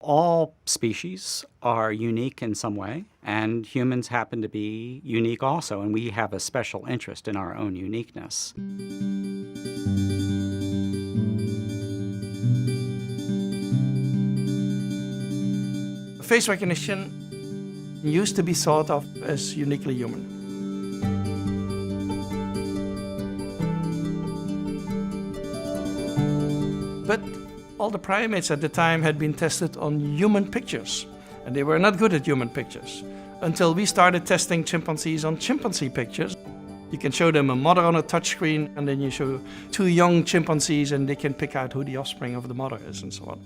All species are unique in some way, and humans happen to be unique also, and we have a special interest in our own uniqueness. Face recognition used to be thought of as uniquely human. But all the primates at the time had been tested on human pictures, and they were not good at human pictures until we started testing chimpanzees on chimpanzee pictures. You can show them a mother on a touchscreen, and then you show two young chimpanzees and they can pick out who the offspring of the mother is and so on.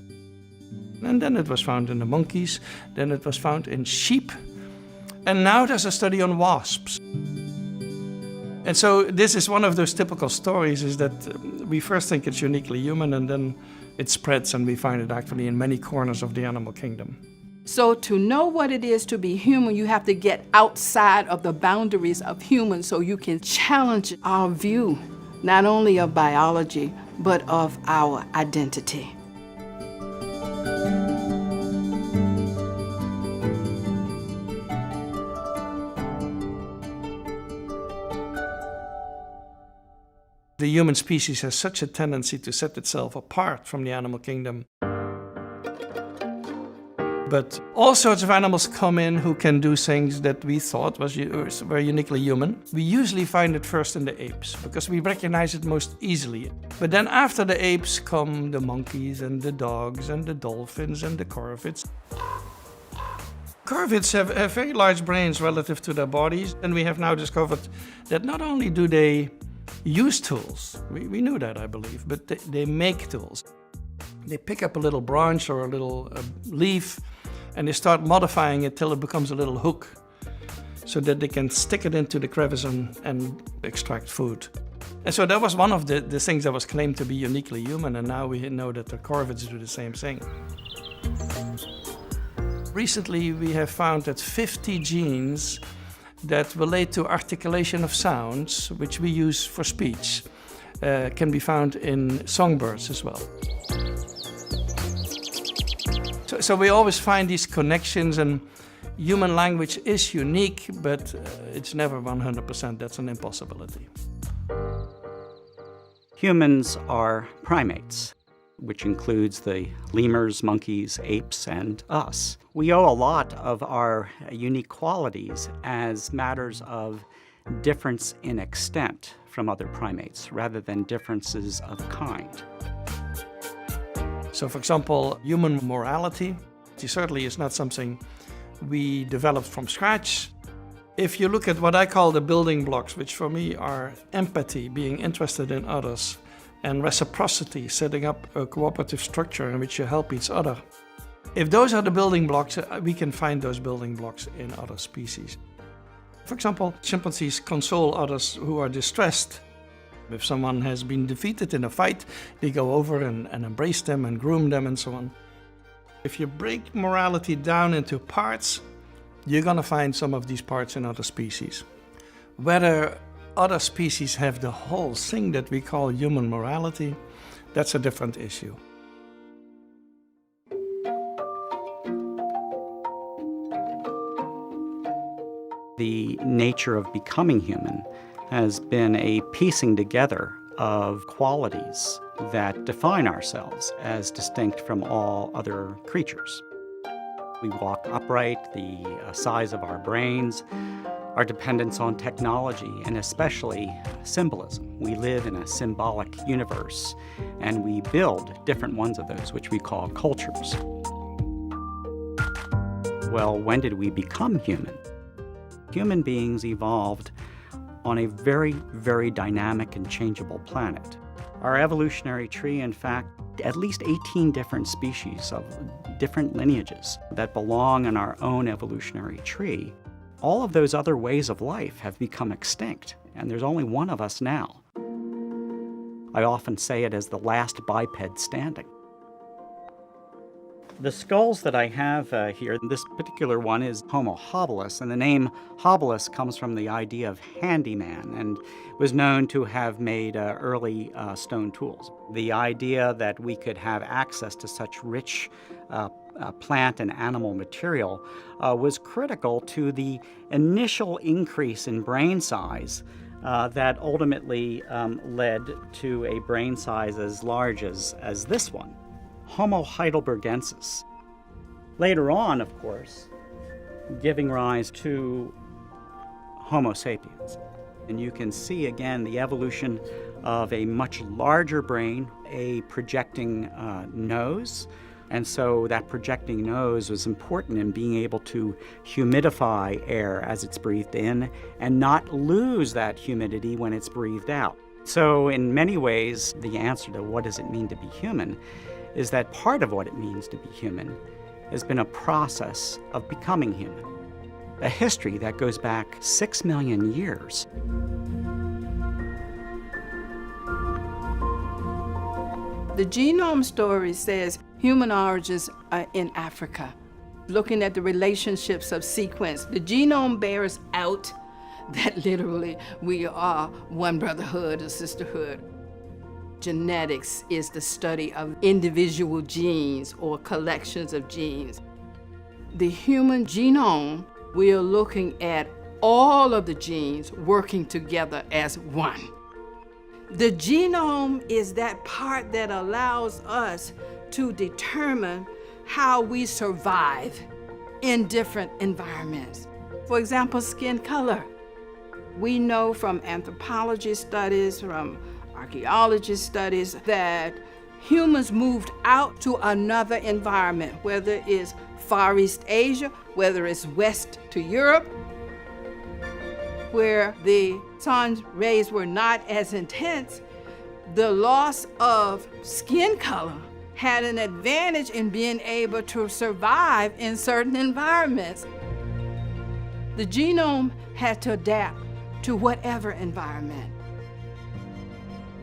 And then it was found in the monkeys, then it was found in sheep, and now there's a study on wasps. And so this is one of those typical stories, is that we first think it's uniquely human, and then it spreads and we find it actually in many corners of the animal kingdom. So to know what it is to be human, you have to get outside of the boundaries of humans so you can challenge our view, not only of biology, but of our identity. The human species has such a tendency to set itself apart from the animal kingdom. But all sorts of animals come in who can do things that we thought were uniquely human. We usually find it first in the apes, because we recognize it most easily. But then after the apes come the monkeys and the dogs and the dolphins and the corvids. Corvids have very large brains relative to their bodies, and we have now discovered that not only do they use tools, we knew that, I believe, but they make tools. They pick up a little branch or a little leaf, and they start modifying it till it becomes a little hook, so that they can stick it into the crevice and extract food. And so that was one of the things that was claimed to be uniquely human, and now we know that the corvids do the same thing. Recently, we have found that 50 genes that relate to articulation of sounds, which we use for speech, can be found in songbirds as well. So we always find these connections, and human language is unique, but it's never 100%. That's an impossibility. Humans are primates, which includes the lemurs, monkeys, apes, and us. We owe a lot of our unique qualities as matters of difference in extent from other primates, rather than differences of kind. So, for example, human morality certainly is not something we developed from scratch. If you look at what I call the building blocks, which for me are empathy, being interested in others, and reciprocity, setting up a cooperative structure in which you help each other. If those are the building blocks, we can find those building blocks in other species. For example, chimpanzees console others who are distressed. If someone has been defeated in a fight, they go over and embrace them and groom them and so on. If you break morality down into parts, you're going to find some of these parts in other species. Whether other species have the whole thing that we call human morality, that's a different issue. The nature of becoming human has been a piecing together of qualities that define ourselves as distinct from all other creatures. We walk upright, the size of our brains, our dependence on technology, and especially symbolism. We live in a symbolic universe, and we build different ones of those, which we call cultures. Well, when did we become human? Human beings evolved on a very, very dynamic and changeable planet. Our evolutionary tree, in fact, at least 18 different species of different lineages that belong in our own evolutionary tree. All of those other ways of life have become extinct, and there's only one of us now. I often say it as the last biped standing. The skulls that I have here, this particular one is Homo habilis, and the name habilis comes from the idea of handyman and was known to have made early stone tools. The idea that we could have access to such rich plant and animal material was critical to the initial increase in brain size that ultimately led to a brain size as large as this one, Homo heidelbergensis. Later on, of course, giving rise to Homo sapiens. And you can see again the evolution of a much larger brain, a projecting nose. And so that projecting nose was important in being able to humidify air as it's breathed in and not lose that humidity when it's breathed out. So in many ways, the answer to what does it mean to be human is that part of what it means to be human has been a process of becoming human, a history that goes back 6 million years. The genome story says human origins are in Africa. Looking at the relationships of sequence, the genome bears out that literally we are one brotherhood or sisterhood. Genetics is the study of individual genes or collections of genes. The human genome, we are looking at all of the genes working together as one. The genome is that part that allows us to determine how we survive in different environments. For example, skin color. We know from anthropology studies, from archaeology studies, that humans moved out to another environment, whether it's Far East Asia, whether it's west to Europe, where the sun's rays were not as intense. The loss of skin color had an advantage in being able to survive in certain environments. The genome had to adapt to whatever environment.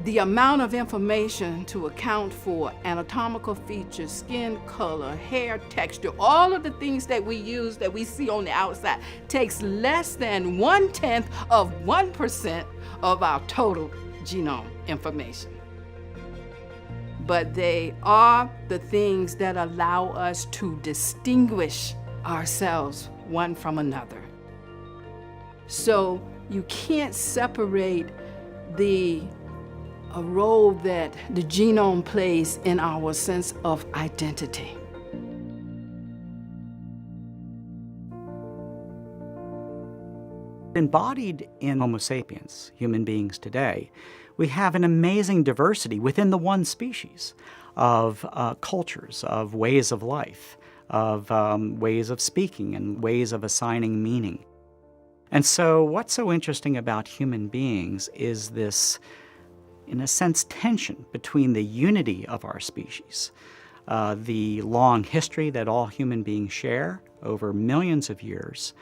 The amount of information to account for anatomical features, skin color, hair texture, all of the things that we use that we see on the outside takes less than 1/10 of 1% of our total genome information. But they are the things that allow us to distinguish ourselves one from another. So you can't separate a role that the genome plays in our sense of identity. Embodied in Homo sapiens, human beings today, we have an amazing diversity within the one species of cultures, of ways of life, of ways of speaking and ways of assigning meaning. And so what's so interesting about human beings is this, in a sense, tension between the unity of our species, the long history that all human beings share over millions of years,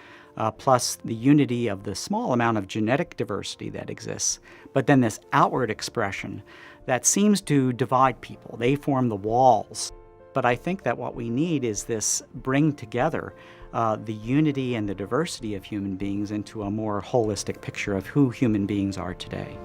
plus the unity of the small amount of genetic diversity that exists, but then this outward expression that seems to divide people. They form the walls. But I think that what we need is this bring together the unity and the diversity of human beings into a more holistic picture of who human beings are today.